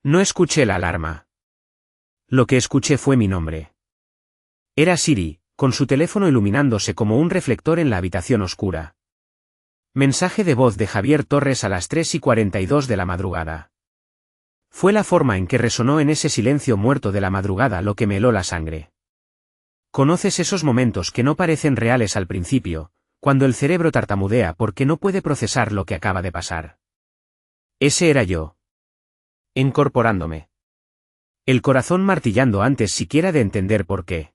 No escuché la alarma. Lo que escuché fue mi nombre. Era Siri, con su teléfono iluminándose como un reflector en la habitación oscura. Mensaje de voz de Javier Torres a las 3:42 de la madrugada. Fue la forma en que resonó en ese silencio muerto de la madrugada lo que me heló la sangre. ¿Conoces esos momentos que no parecen reales al principio, cuando el cerebro tartamudea porque no puede procesar lo que acaba de pasar? Ese era yo. Incorporándome. El corazón martillando antes siquiera de entender por qué.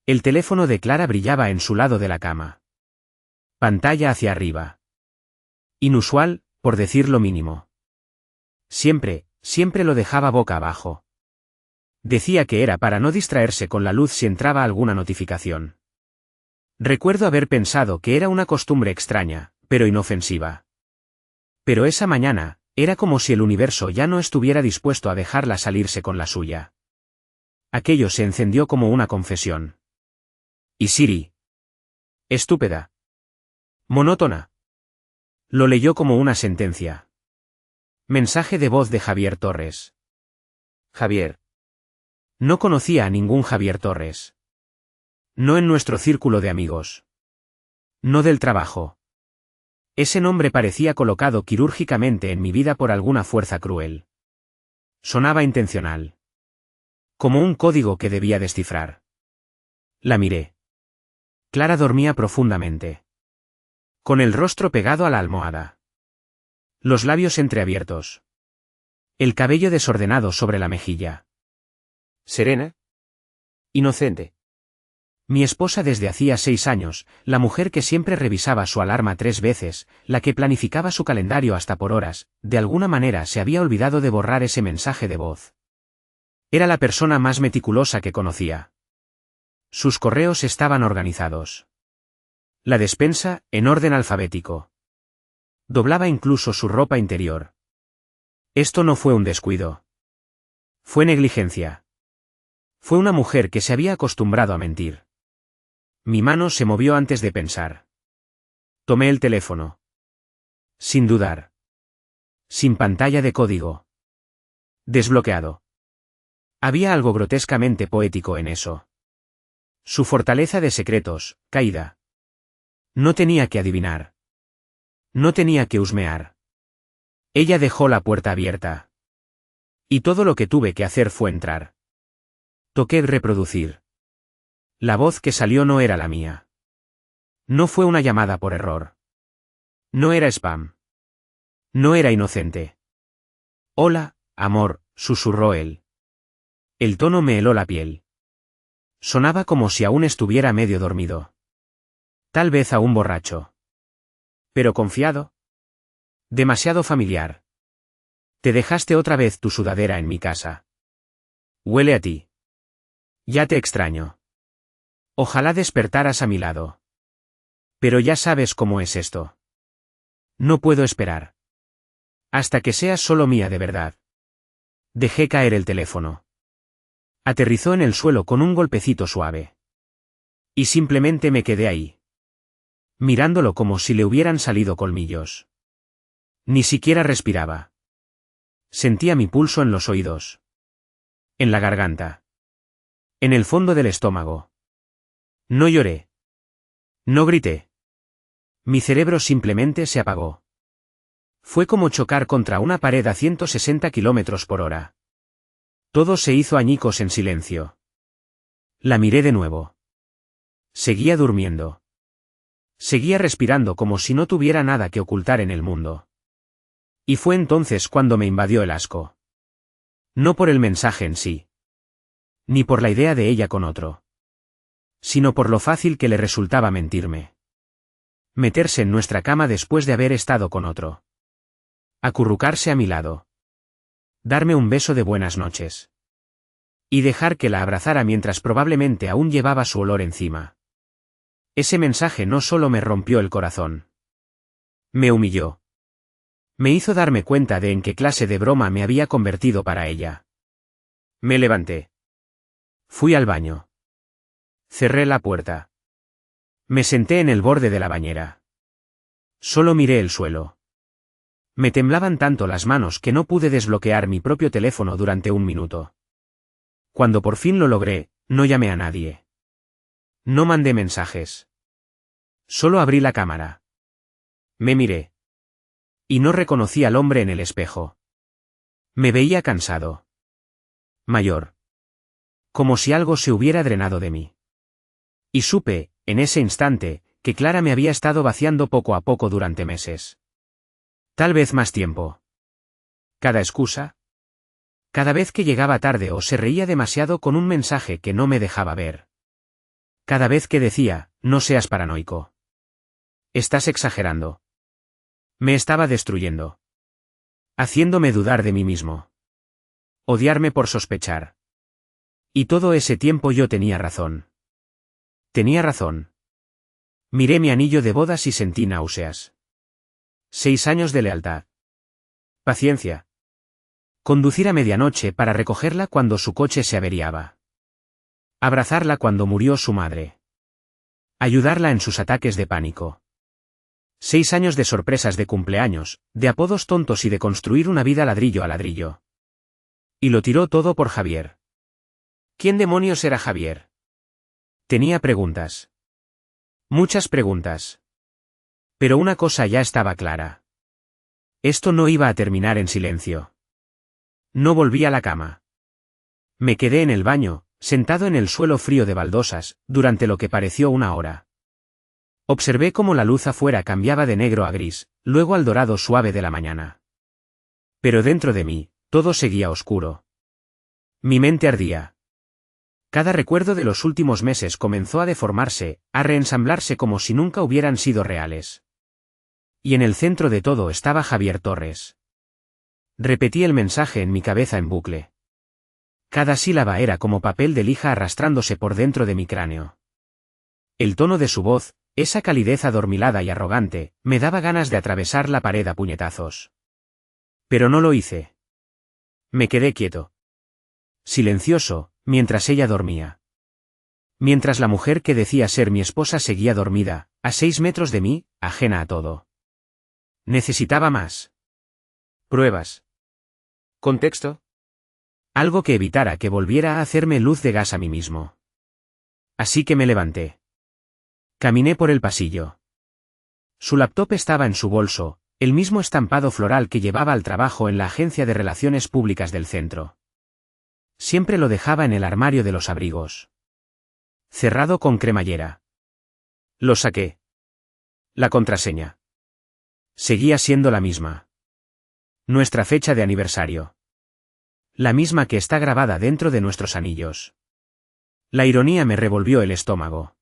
El teléfono de Clara brillaba en su lado de la cama. Pantalla hacia arriba. Inusual, por decir lo mínimo. Siempre lo dejaba boca abajo. Decía que era para no distraerse con la luz si entraba alguna notificación. Recuerdo haber pensado que era una costumbre extraña, pero inofensiva. Pero esa mañana, era como si el universo ya no estuviera dispuesto a dejarla salirse con la suya. Aquello se encendió como una confesión. ¿Y Siri? Estúpida. Monótona. Lo leyó como una sentencia. Mensaje de voz de Javier Torres. Javier. No conocía a ningún Javier Torres. No en nuestro círculo de amigos. No del trabajo. Ese nombre parecía colocado quirúrgicamente en mi vida por alguna fuerza cruel. Sonaba intencional. Como un código que debía descifrar. La miré. Clara dormía profundamente. Con el rostro pegado a la almohada. Los labios entreabiertos. El cabello desordenado sobre la mejilla. ¿Serena? Inocente. Mi esposa desde hacía 6 años, la mujer que siempre revisaba su alarma 3 veces, la que planificaba su calendario hasta por horas, de alguna manera se había olvidado de borrar ese mensaje de voz. Era la persona más meticulosa que conocía. Sus correos estaban organizados. La despensa, en orden alfabético. Doblaba incluso su ropa interior. Esto no fue un descuido. Fue negligencia. Fue una mujer que se había acostumbrado a mentir. Mi mano se movió antes de pensar. Tomé el teléfono. Sin dudar. Sin pantalla de código. Desbloqueado. Había algo grotescamente poético en eso. Su fortaleza de secretos, caída. No tenía que adivinar. No tenía que husmear. Ella dejó la puerta abierta. Y todo lo que tuve que hacer fue entrar. Toqué reproducir. La voz que salió no era la mía. No fue una llamada por error. No era spam. No era inocente. Hola, amor, susurró él. El tono me heló la piel. Sonaba como si aún estuviera medio dormido. Tal vez aún borracho. Pero confiado. Demasiado familiar. Te dejaste otra vez tu sudadera en mi casa. Huele a ti. Ya te extraño. Ojalá despertaras a mi lado. Pero ya sabes cómo es esto. No puedo esperar. Hasta que seas solo mía de verdad. Dejé caer el teléfono. Aterrizó en el suelo con un golpecito suave. Y simplemente me quedé ahí. Mirándolo como si le hubieran salido colmillos. Ni siquiera respiraba. Sentía mi pulso en los oídos. En la garganta. En el fondo del estómago. No lloré. No grité. Mi cerebro simplemente se apagó. Fue como chocar contra una pared a 160 km/h. Todo se hizo añicos en silencio. La miré de nuevo. Seguía durmiendo. Seguía respirando como si no tuviera nada que ocultar en el mundo. Y fue entonces cuando me invadió el asco. No por el mensaje en sí. Ni por la idea de ella con otro. Sino por lo fácil que le resultaba mentirme. Meterse en nuestra cama después de haber estado con otro. Acurrucarse a mi lado. Darme un beso de buenas noches. Y dejar que la abrazara mientras probablemente aún llevaba su olor encima. Ese mensaje no solo me rompió el corazón. Me humilló. Me hizo darme cuenta de en qué clase de broma me había convertido para ella. Me levanté. Fui al baño. Cerré la puerta. Me senté en el borde de la bañera. Solo miré el suelo. Me temblaban tanto las manos que no pude desbloquear mi propio teléfono durante un minuto. Cuando por fin lo logré, no llamé a nadie. No mandé mensajes. Solo abrí la cámara. Me miré. Y no reconocí al hombre en el espejo. Me veía cansado. Mayor. Como si algo se hubiera drenado de mí. Y supe, en ese instante, que Clara me había estado vaciando poco a poco durante meses. Tal vez más tiempo. Cada excusa. Cada vez que llegaba tarde o se reía demasiado con un mensaje que no me dejaba ver. Cada vez que decía, no seas paranoico. Estás exagerando. Me estaba destruyendo. Haciéndome dudar de mí mismo. Odiarme por sospechar. Y todo ese tiempo yo tenía razón. Tenía razón. Miré mi anillo de bodas y sentí náuseas. 6 años de lealtad. Paciencia. Conducir a medianoche para recogerla cuando su coche se averiaba. Abrazarla cuando murió su madre. Ayudarla en sus ataques de pánico. 6 años de sorpresas de cumpleaños, de apodos tontos y de construir una vida ladrillo a ladrillo. Y lo tiró todo por Javier. ¿Quién demonios era Javier? Tenía preguntas. Muchas preguntas. Pero una cosa ya estaba clara. Esto no iba a terminar en silencio. No volví a la cama. Me quedé en el baño, sentado en el suelo frío de baldosas, durante lo que pareció una hora. Observé cómo la luz afuera cambiaba de negro a gris, luego al dorado suave de la mañana. Pero dentro de mí, todo seguía oscuro. Mi mente ardía. Cada recuerdo de los últimos meses comenzó a deformarse, a reensamblarse como si nunca hubieran sido reales. Y en el centro de todo estaba Javier Torres. Repetí el mensaje en mi cabeza en bucle. Cada sílaba era como papel de lija arrastrándose por dentro de mi cráneo. El tono de su voz, esa calidez adormilada y arrogante, me daba ganas de atravesar la pared a puñetazos. Pero no lo hice. Me quedé quieto. Silencioso, mientras ella dormía. Mientras la mujer que decía ser mi esposa seguía dormida, a 6 metros de mí, ajena a todo. Necesitaba más. Pruebas. Contexto. Algo que evitara que volviera a hacerme luz de gas a mí mismo. Así que me levanté. Caminé por el pasillo. Su laptop estaba en su bolso, el mismo estampado floral que llevaba al trabajo en la agencia de relaciones públicas del centro. Siempre lo dejaba en el armario de los abrigos. Cerrado con cremallera. Lo saqué. La contraseña. Seguía siendo la misma. Nuestra fecha de aniversario. La misma que está grabada dentro de nuestros anillos. La ironía me revolvió el estómago.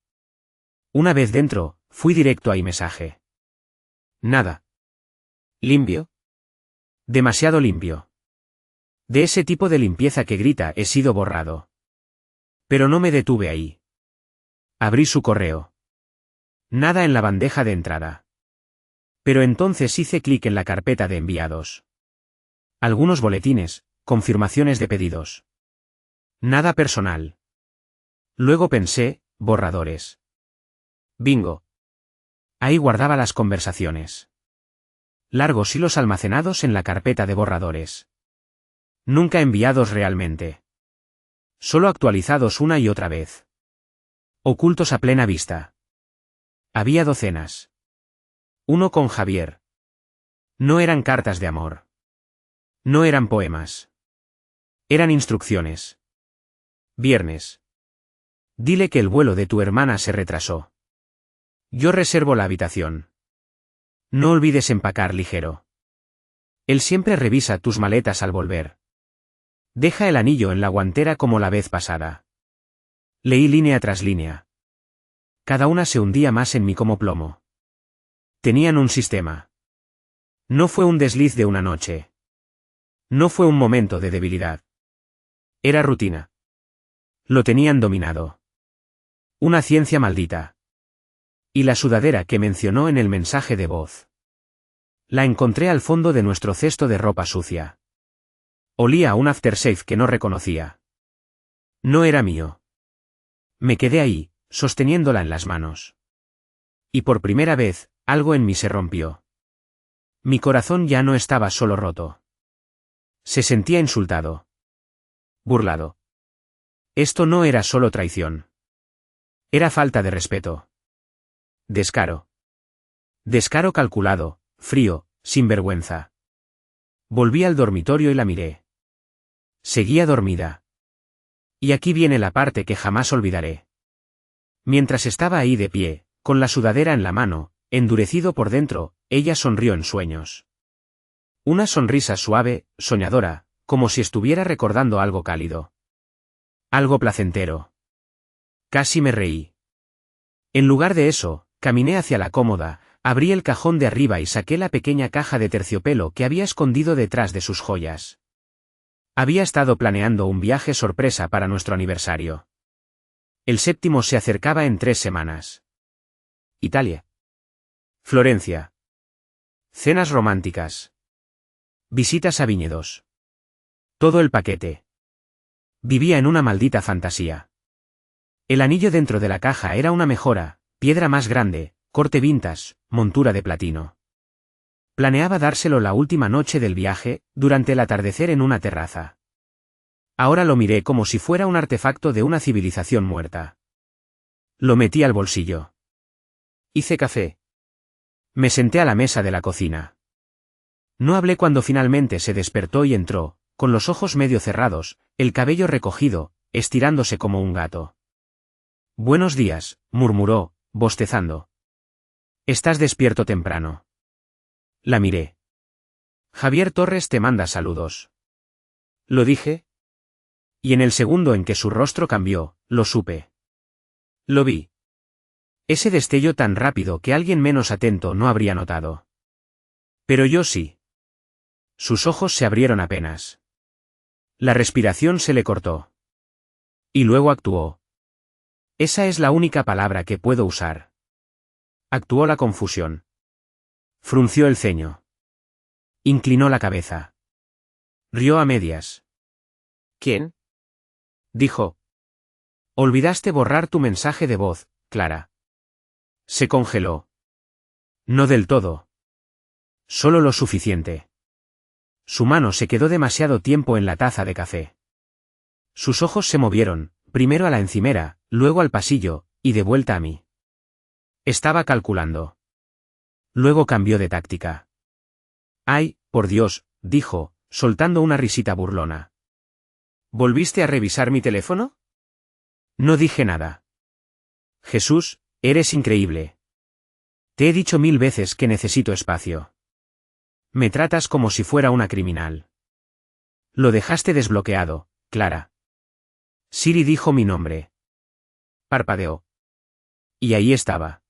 Una vez dentro, fui directo a iMessage. Nada. ¿Limpio? Demasiado limpio. De ese tipo de limpieza que grita he sido borrado. Pero no me detuve ahí. Abrí su correo. Nada en la bandeja de entrada. Pero entonces hice clic en la carpeta de enviados. Algunos boletines, confirmaciones de pedidos. Nada personal. Luego pensé, borradores. Bingo. Ahí guardaba las conversaciones. Largos hilos almacenados en la carpeta de borradores. Nunca enviados realmente. Solo actualizados una y otra vez. Ocultos a plena vista. Había docenas. Uno con Javier. No eran cartas de amor. No eran poemas. Eran instrucciones. Viernes. Dile que el vuelo de tu hermana se retrasó. Yo reservo la habitación. No olvides empacar ligero. Él siempre revisa tus maletas al volver. Deja el anillo en la guantera como la vez pasada. Leí línea tras línea. Cada una se hundía más en mí como plomo. Tenían un sistema. No fue un desliz de una noche. No fue un momento de debilidad. Era rutina. Lo tenían dominado. Una ciencia maldita. Y la sudadera que mencionó en el mensaje de voz. La encontré al fondo de nuestro cesto de ropa sucia. Olía a un aftershave que no reconocía. No era mío. Me quedé ahí, sosteniéndola en las manos. Y por primera vez, algo en mí se rompió. Mi corazón ya no estaba solo roto. Se sentía insultado. Burlado. Esto no era solo traición. Era falta de respeto. Descaro. Descaro calculado, frío, sin vergüenza. Volví al dormitorio y la miré. Seguía dormida. Y aquí viene la parte que jamás olvidaré. Mientras estaba ahí de pie, con la sudadera en la mano, endurecido por dentro, ella sonrió en sueños. Una sonrisa suave, soñadora, como si estuviera recordando algo cálido. Algo placentero. Casi me reí. En lugar de eso, caminé hacia la cómoda, abrí el cajón de arriba y saqué la pequeña caja de terciopelo que había escondido detrás de sus joyas. Había estado planeando un viaje sorpresa para nuestro aniversario. El 7º se acercaba en 3 semanas. Italia. Florencia. Cenas románticas. Visitas a viñedos. Todo el paquete. Vivía en una maldita fantasía. El anillo dentro de la caja era una mejora, piedra más grande, corte vintage, montura de platino. Planeaba dárselo la última noche del viaje, durante el atardecer en una terraza. Ahora lo miré como si fuera un artefacto de una civilización muerta. Lo metí al bolsillo. Hice café. Me senté a la mesa de la cocina. No hablé cuando finalmente se despertó y entró, con los ojos medio cerrados, el cabello recogido, estirándose como un gato. Buenos días, murmuró, bostezando. Estás despierto temprano. La miré. Javier Torres te manda saludos. ¿Lo dije? Y en el segundo en que su rostro cambió, lo supe. Lo vi. Ese destello tan rápido que alguien menos atento no habría notado. Pero yo sí. Sus ojos se abrieron apenas. La respiración se le cortó. Y luego actuó. Esa es la única palabra que puedo usar. Actuó la confusión. Frunció el ceño. Inclinó la cabeza. Rió a medias. ¿Quién? Dijo. Olvidaste borrar tu mensaje de voz, Clara. Se congeló. No del todo. Solo lo suficiente. Su mano se quedó demasiado tiempo en la taza de café. Sus ojos se movieron, primero a la encimera, luego al pasillo, y de vuelta a mí. Estaba calculando. Luego cambió de táctica. Ay, por Dios, dijo, soltando una risita burlona. ¿Volviste a revisar mi teléfono? No dije nada. Jesús, eres increíble. Te he dicho 1000 veces que necesito espacio. Me tratas como si fuera una criminal. Lo dejaste desbloqueado, Clara. Siri dijo mi nombre. Parpadeó. Y ahí estaba.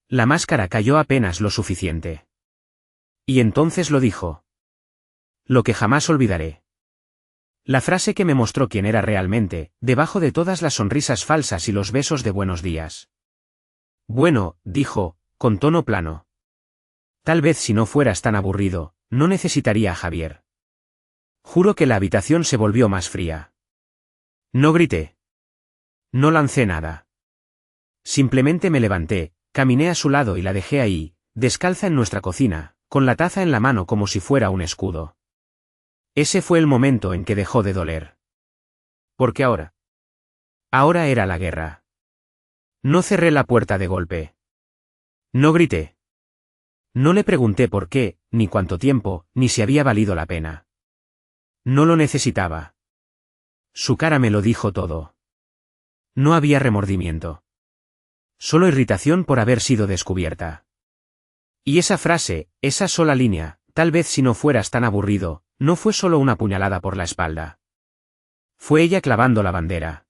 La máscara cayó apenas lo suficiente. Y entonces lo dijo. Lo que jamás olvidaré. La frase que me mostró quién era realmente, debajo de todas las sonrisas falsas y los besos de buenos días. Bueno, dijo, con tono plano. Tal vez si no fueras tan aburrido, no necesitaría a Javier. Juro que la habitación se volvió más fría. No grité. No lancé nada. Simplemente me levanté, caminé a su lado y la dejé ahí, descalza en nuestra cocina, con la taza en la mano como si fuera un escudo. Ese fue el momento en que dejó de doler. Porque ahora. Ahora era la guerra. No cerré la puerta de golpe. No grité. No le pregunté por qué, ni cuánto tiempo, ni si había valido la pena. No lo necesitaba. Su cara me lo dijo todo. No había remordimiento. Solo irritación por haber sido descubierta. Y esa frase, esa sola línea, tal vez si no fueras tan aburrido, no fue solo una puñalada por la espalda. Fue ella clavando la bandera.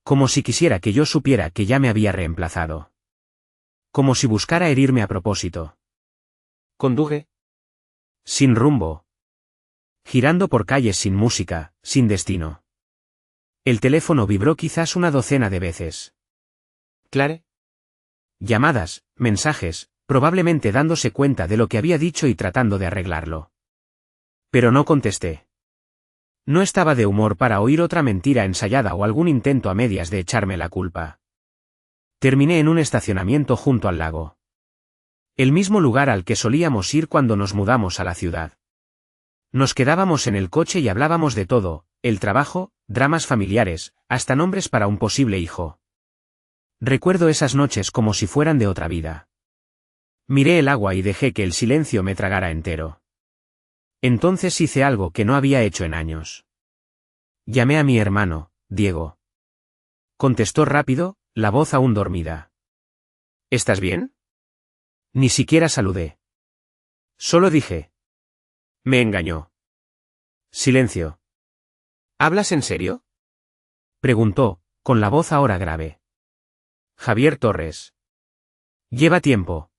Como si quisiera que yo supiera que ya me había reemplazado. Como si buscara herirme a propósito. Conduje. Sin rumbo. Girando por calles sin música, sin destino. El teléfono vibró quizás una docena de veces. ¿Clare? Llamadas, mensajes, probablemente dándose cuenta de lo que había dicho y tratando de arreglarlo. Pero no contesté. No estaba de humor para oír otra mentira ensayada o algún intento a medias de echarme la culpa. Terminé en un estacionamiento junto al lago. El mismo lugar al que solíamos ir cuando nos mudamos a la ciudad. Nos quedábamos en el coche y hablábamos de todo, el trabajo, dramas familiares, hasta nombres para un posible hijo. Recuerdo esas noches como si fueran de otra vida. Miré el agua y dejé que el silencio me tragara entero. Entonces hice algo que no había hecho en años. Llamé a mi hermano, Diego. Contestó rápido, la voz aún dormida. ¿Estás bien? Ni siquiera saludé. Solo dije. Me engañó. Silencio. ¿Hablas en serio? Preguntó, con la voz ahora grave. Javier Torres. Lleva tiempo.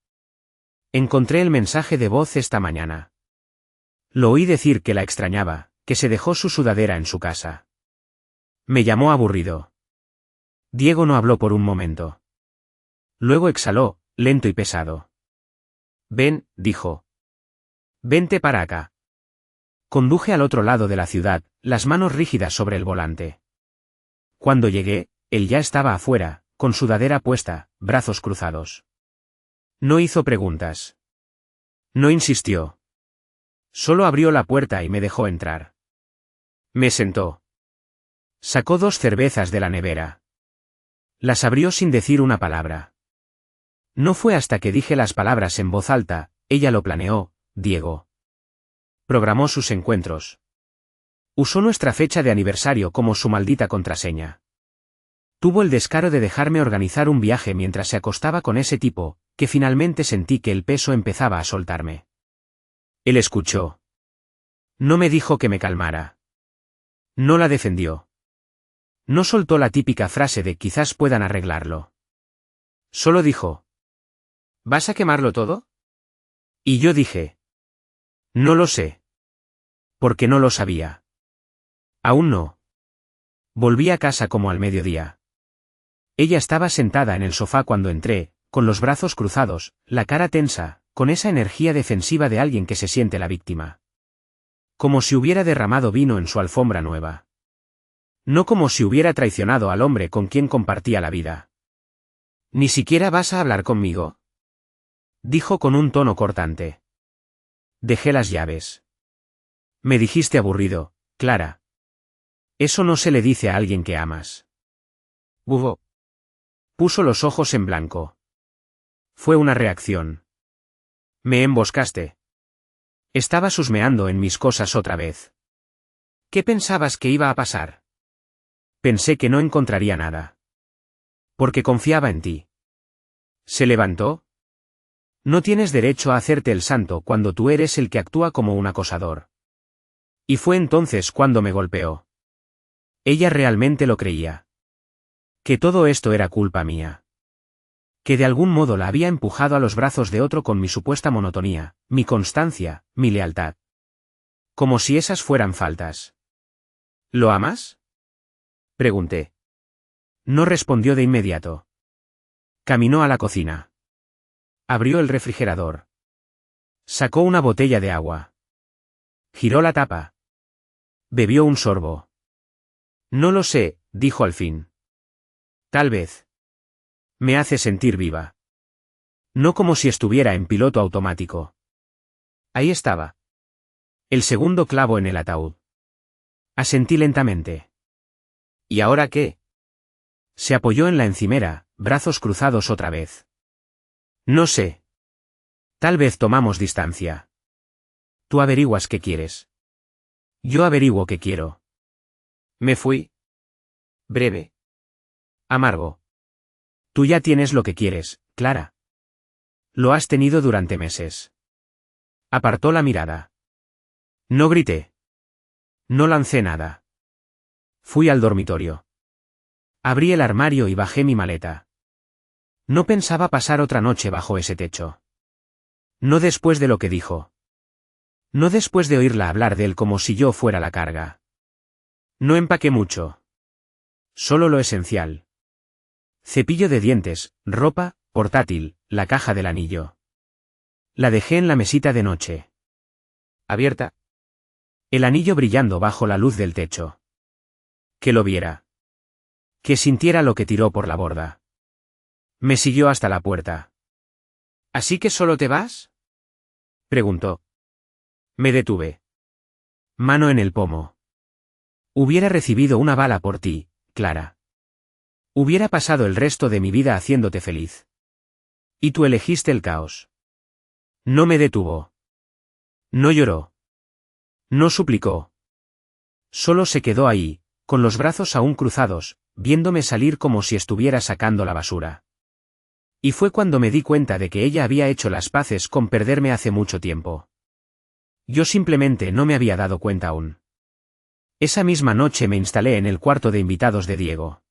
Encontré el mensaje de voz esta mañana. Lo oí decir que la extrañaba, que se dejó su sudadera en su casa. Me llamó aburrido. Diego no habló por un momento. Luego exhaló, lento y pesado. Ven, dijo. Vente para acá. Conduje al otro lado de la ciudad, las manos rígidas sobre el volante. Cuando llegué, él ya estaba afuera, con sudadera puesta, brazos cruzados. No hizo preguntas. No insistió. Solo abrió la puerta y me dejó entrar. Me sentó. Sacó 2 cervezas de la nevera. Las abrió sin decir una palabra. No fue hasta que dije las palabras en voz alta, ella lo planeó, Diego. Programó sus encuentros. Usó nuestra fecha de aniversario como su maldita contraseña. Tuvo el descaro de dejarme organizar un viaje mientras se acostaba con ese tipo, que finalmente sentí que el peso empezaba a soltarme. Él escuchó. No me dijo que me calmara. No la defendió. No soltó la típica frase de quizás puedan arreglarlo. Solo dijo. ¿Vas a quemarlo todo? Y yo dije. No lo sé. Porque no lo sabía. Aún no. Volví a casa como al mediodía. Ella estaba sentada en el sofá cuando entré, con los brazos cruzados, la cara tensa, con esa energía defensiva de alguien que se siente la víctima. Como si hubiera derramado vino en su alfombra nueva. No como si hubiera traicionado al hombre con quien compartía la vida. ¿Ni siquiera vas a hablar conmigo? Dijo con un tono cortante. Dejé las llaves. Me dijiste aburrido, Clara. Eso no se le dice a alguien que amas. Hubo. Puso los ojos en blanco. Fue una reacción. Me emboscaste. Estaba husmeando en mis cosas otra vez. ¿Qué pensabas que iba a pasar? Pensé que no encontraría nada. Porque confiaba en ti. ¿Se levantó? No tienes derecho a hacerte el santo cuando tú eres el que actúa como un acosador. Y fue entonces cuando me golpeó. Ella realmente lo creía. Que todo esto era culpa mía. Que de algún modo la había empujado a los brazos de otro con mi supuesta monotonía, mi constancia, mi lealtad. Como si esas fueran faltas. ¿Lo amas? Pregunté. No respondió de inmediato. Caminó a la cocina. Abrió el refrigerador. Sacó una botella de agua. Giró la tapa. Bebió un sorbo. No lo sé, dijo al fin. Tal vez. Me hace sentir viva. No como si estuviera en piloto automático. Ahí estaba. El segundo clavo en el ataúd. Asentí lentamente. ¿Y ahora qué? Se apoyó en la encimera, brazos cruzados otra vez. No sé. Tal vez tomamos distancia. Tú averiguas qué quieres. Yo averiguo qué quiero. Me fui. Breve. Amargo. Tú ya tienes lo que quieres, Clara. Lo has tenido durante meses. Apartó la mirada. No grité. No lancé nada. Fui al dormitorio. Abrí el armario y bajé mi maleta. No pensaba pasar otra noche bajo ese techo. No después de lo que dijo. No después de oírla hablar de él como si yo fuera la carga. No empaqué mucho. Solo lo esencial. Cepillo de dientes, ropa, portátil, la caja del anillo. La dejé en la mesita de noche. Abierta. El anillo brillando bajo la luz del techo. Que lo viera. Que sintiera lo que tiró por la borda. Me siguió hasta la puerta. ¿Así que solo te vas? Preguntó. Me detuve. Mano en el pomo. Hubiera recibido una bala por ti, Clara. Hubiera pasado el resto de mi vida haciéndote feliz. Y tú elegiste el caos. No me detuvo. No lloró. No suplicó. Solo se quedó ahí, con los brazos aún cruzados, viéndome salir como si estuviera sacando la basura. Y fue cuando me di cuenta de que ella había hecho las paces con perderme hace mucho tiempo. Yo simplemente no me había dado cuenta aún. Esa misma noche me instalé en el cuarto de invitados de Diego.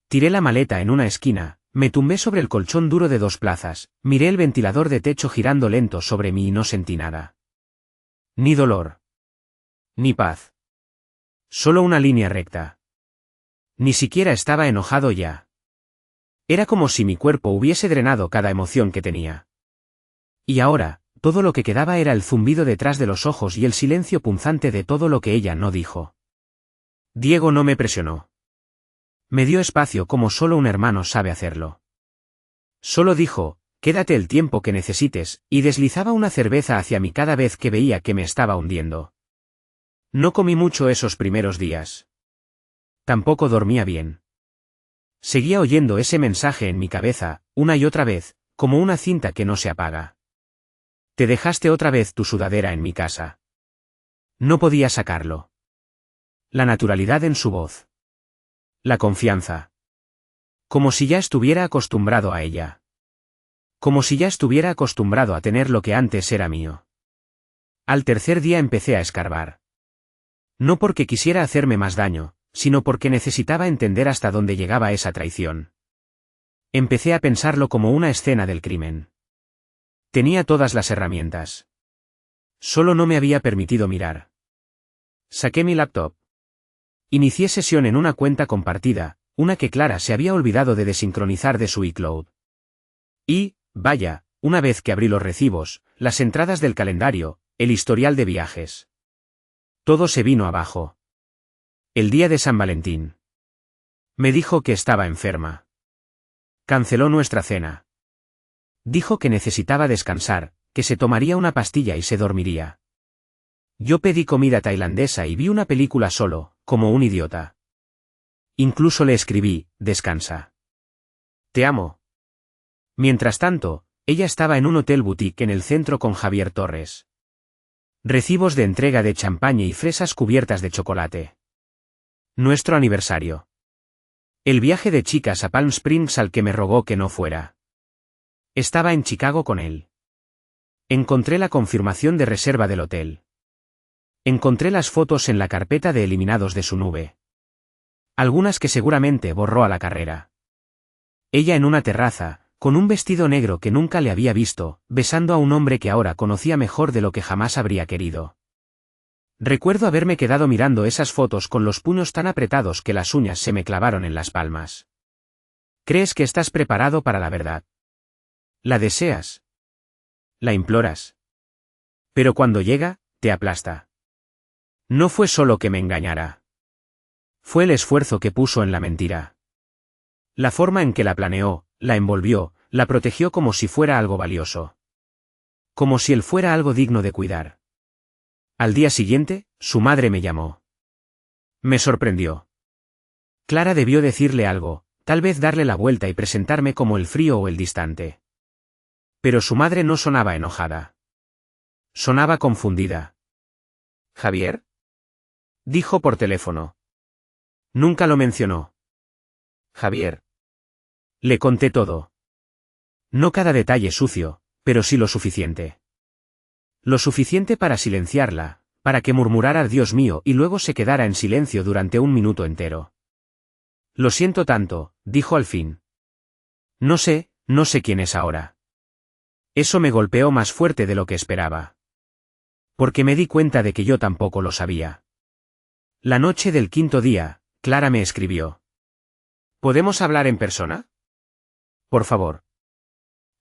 Tiré la maleta en una esquina, me tumbé sobre el colchón duro de 2 plazas, miré el ventilador de techo girando lento sobre mí y no sentí nada. Ni dolor. Ni paz. Solo una línea recta. Ni siquiera estaba enojado ya. Era como si mi cuerpo hubiese drenado cada emoción que tenía. Y ahora, todo lo que quedaba era el zumbido detrás de los ojos y el silencio punzante de todo lo que ella no dijo. Diego no me presionó. Me dio espacio como solo un hermano sabe hacerlo. Solo dijo, quédate el tiempo que necesites, y deslizaba una cerveza hacia mí cada vez que veía que me estaba hundiendo. No comí mucho esos primeros días. Tampoco dormía bien. Seguía oyendo ese mensaje en mi cabeza, una y otra vez, como una cinta que no se apaga. Te dejaste otra vez tu sudadera en mi casa. No podía sacarlo. La naturalidad en su voz. La confianza. Como si ya estuviera acostumbrado a ella. Como si ya estuviera acostumbrado a tener lo que antes era mío. Al tercer día empecé a escarbar. No porque quisiera hacerme más daño, sino porque necesitaba entender hasta dónde llegaba esa traición. Empecé a pensarlo como una escena del crimen. Tenía todas las herramientas. Solo no me había permitido mirar. Saqué mi laptop. Inicié sesión en una cuenta compartida, una que Clara se había olvidado de desincronizar de su iCloud. Y, vaya, una vez que abrí los recibos, las entradas del calendario, el historial de viajes. Todo se vino abajo. El día de San Valentín. Me dijo que estaba enferma. Canceló nuestra cena. Dijo que necesitaba descansar, que se tomaría una pastilla y se dormiría. Yo pedí comida tailandesa y vi una película solo, como un idiota. Incluso le escribí, descansa. Te amo. Mientras tanto, ella estaba en un hotel boutique en el centro con Javier Torres. Recibos de entrega de champaña y fresas cubiertas de chocolate. Nuestro aniversario. El viaje de chicas a Palm Springs al que me rogó que no fuera. Estaba en Chicago con él. Encontré la confirmación de reserva del hotel. Encontré las fotos en la carpeta de eliminados de su nube. Algunas que seguramente borró a la carrera. Ella en una terraza, con un vestido negro que nunca le había visto, besando a un hombre que ahora conocía mejor de lo que jamás habría querido. Recuerdo haberme quedado mirando esas fotos con los puños tan apretados que las uñas se me clavaron en las palmas. ¿Crees que estás preparado para la verdad? ¿La deseas? ¿La imploras? Pero cuando llega, te aplasta. No fue solo que me engañara. Fue el esfuerzo que puso en la mentira. La forma en que la planeó, la envolvió, la protegió como si fuera algo valioso. Como si él fuera algo digno de cuidar. Al día siguiente, su madre me llamó. Me sorprendió. Clara debió decirle algo, tal vez darle la vuelta y presentarme como el frío o el distante. Pero su madre no sonaba enojada. Sonaba confundida. ¿Javier? Dijo por teléfono. Nunca lo mencionó. Javier. Le conté todo. No cada detalle sucio, pero sí lo suficiente. Lo suficiente para silenciarla, para que murmurara Dios mío y luego se quedara en silencio durante un minuto entero. Lo siento tanto, dijo al fin. No sé quién es ahora. Eso me golpeó más fuerte de lo que esperaba. Porque me di cuenta de que yo tampoco lo sabía. La noche del 5.º día, Clara me escribió. ¿Podemos hablar en persona? Por favor.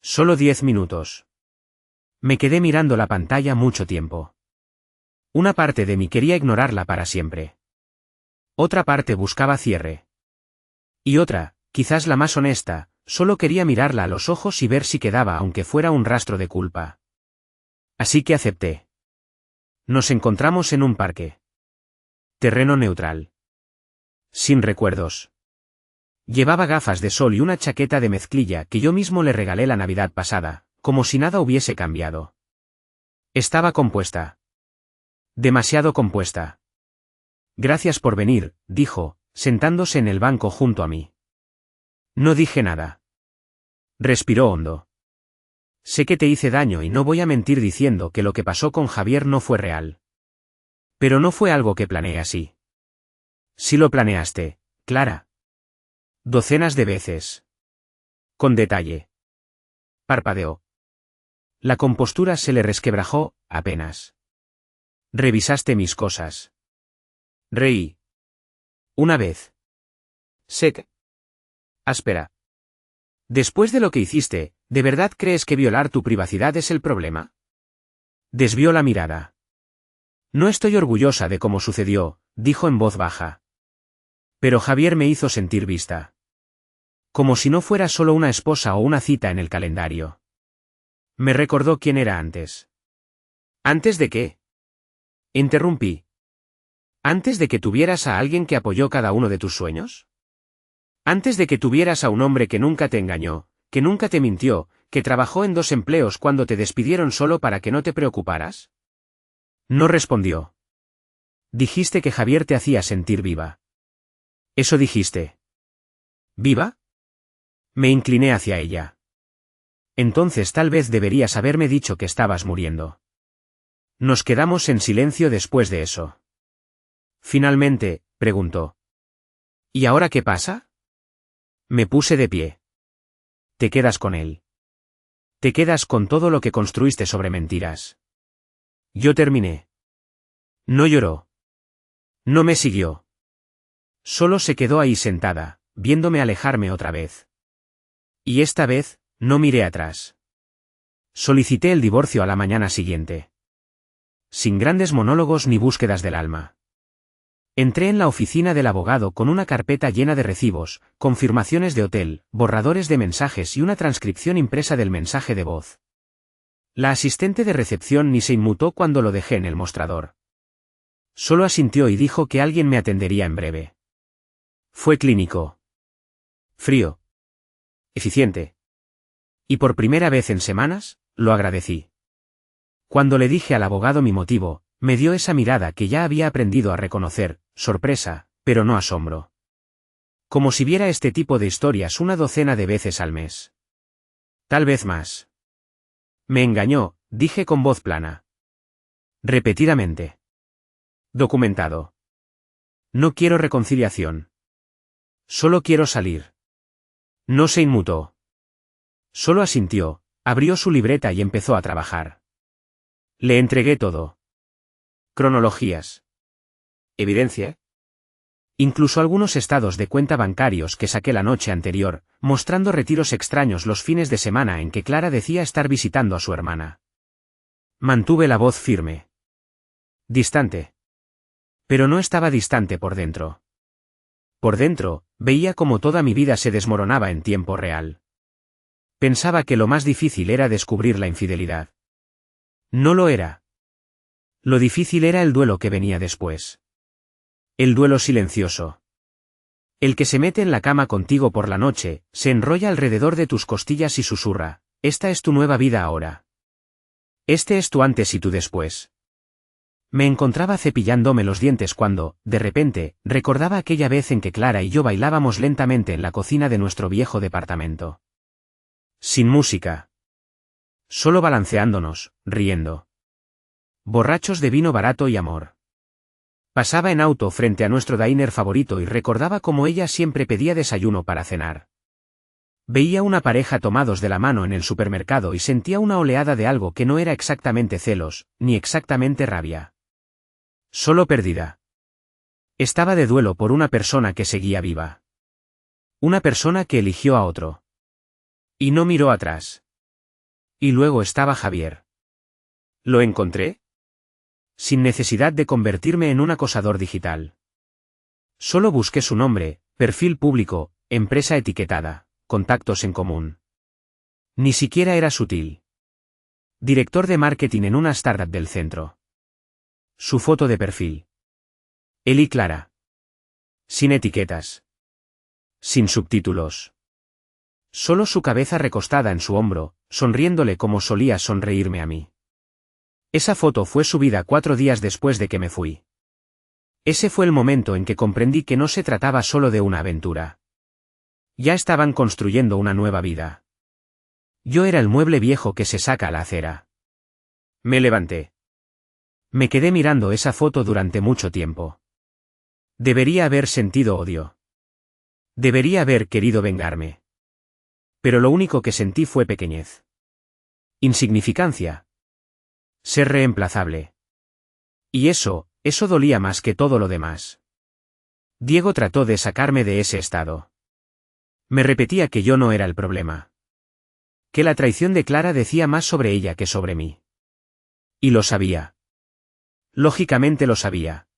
Solo 10 minutos. Me quedé mirando la pantalla mucho tiempo. Una parte de mí quería ignorarla para siempre. Otra parte buscaba cierre. Y otra, quizás la más honesta, Solo quería mirarla a los ojos y ver si quedaba aunque fuera un rastro de culpa. Así que acepté. Nos encontramos en un parque. Terreno neutral. Sin recuerdos. Llevaba gafas de sol y una chaqueta de mezclilla que yo mismo le regalé la Navidad pasada, como si nada hubiese cambiado. Estaba compuesta. Demasiado compuesta. Gracias por venir, dijo, sentándose en el banco junto a mí. No dije nada. Respiró hondo. Sé que te hice daño y no voy a mentir diciendo que lo que pasó con Javier no fue real. Pero no fue algo que planeé así. Sí lo planeaste, Clara. Docenas de veces. Con detalle. Parpadeó. La compostura se le resquebrajó, apenas. Revisaste mis cosas. Reí. Una vez. Sec. Áspera. Después de lo que hiciste, ¿de verdad crees que violar tu privacidad es el problema? Desvió la mirada. No estoy orgullosa de cómo sucedió, dijo en voz baja. Pero Javier me hizo sentir vista. Como si no fuera solo una esposa o una cita en el calendario. Me recordó quién era antes. ¿Antes de qué? Interrumpí. ¿Antes de que tuvieras a alguien que apoyó cada uno de tus sueños? Antes de que tuvieras a un hombre que nunca te engañó, que nunca te mintió, que trabajó en 2 empleos cuando te despidieron solo para que no te preocuparas. No respondió. Dijiste que Javier te hacía sentir viva. Eso dijiste. ¿Viva? Me incliné hacia ella. Entonces tal vez deberías haberme dicho que estabas muriendo. Nos quedamos en silencio después de eso. Finalmente, preguntó. ¿Y ahora qué pasa? Me puse de pie. Te quedas con él. Te quedas con todo lo que construiste sobre mentiras. Yo terminé. No lloró. No me siguió. Solo se quedó ahí sentada, viéndome alejarme otra vez. Y esta vez, no miré atrás. Solicité el divorcio a la mañana siguiente. Sin grandes monólogos ni búsquedas del alma. Entré en la oficina del abogado con una carpeta llena de recibos, confirmaciones de hotel, borradores de mensajes y una transcripción impresa del mensaje de voz. La asistente de recepción ni se inmutó cuando lo dejé en el mostrador. Solo asintió y dijo que alguien me atendería en breve. Fue clínico. Frío. Eficiente. Y por primera vez en semanas, lo agradecí. Cuando le dije al abogado mi motivo, me dio esa mirada que ya había aprendido a reconocer, sorpresa, pero no asombro. Como si viera este tipo de historias una docena de veces al mes. Tal vez más. Me engañó, dije con voz plana. Repetidamente. Documentado. No quiero reconciliación. Solo quiero salir. No se inmutó. Solo asintió, abrió su libreta y empezó a trabajar. Le entregué todo. Cronologías. Evidencia. Incluso algunos estados de cuenta bancarios que saqué la noche anterior, mostrando retiros extraños los fines de semana en que Clara decía estar visitando a su hermana. Mantuve la voz firme. Distante. Pero no estaba distante por dentro. Por dentro, veía como toda mi vida se desmoronaba en tiempo real. Pensaba que lo más difícil era descubrir la infidelidad. No lo era. Lo difícil era el duelo que venía después. El duelo silencioso. El que se mete en la cama contigo por la noche, se enrolla alrededor de tus costillas y susurra, esta es tu nueva vida ahora. Este es tu antes y tu después. Me encontraba cepillándome los dientes cuando, de repente, recordaba aquella vez en que Clara y yo bailábamos lentamente en la cocina de nuestro viejo departamento. Sin música. Solo balanceándonos, riendo. Borrachos de vino barato y amor. Pasaba en auto frente a nuestro diner favorito y recordaba cómo ella siempre pedía desayuno para cenar. Veía una pareja tomados de la mano en el supermercado y sentía una oleada de algo que no era exactamente celos, ni exactamente rabia. Solo pérdida. Estaba de duelo por una persona que seguía viva. Una persona que eligió a otro. Y no miró atrás. Y luego estaba Javier. ¿Lo encontré? Sin necesidad de convertirme en un acosador digital. Solo busqué su nombre, perfil público, empresa etiquetada, contactos en común. Ni siquiera era sutil. Director de marketing en una startup del centro. Su foto de perfil. Él y Clara. Sin etiquetas. Sin subtítulos. Solo su cabeza recostada en su hombro, sonriéndole como solía sonreírme a mí. Esa foto fue subida 4 días después de que me fui. Ese fue el momento en que comprendí que no se trataba solo de una aventura. Ya estaban construyendo una nueva vida. Yo era el mueble viejo que se saca a la acera. Me levanté. Me quedé mirando esa foto durante mucho tiempo. Debería haber sentido odio. Debería haber querido vengarme. Pero lo único que sentí fue pequeñez. Insignificancia. Ser reemplazable. Y eso dolía más que todo lo demás. Diego trató de sacarme de ese estado. Me repetía que yo no era el problema. Que la traición de Clara decía más sobre ella que sobre mí. Y lo sabía. Lógicamente lo sabía.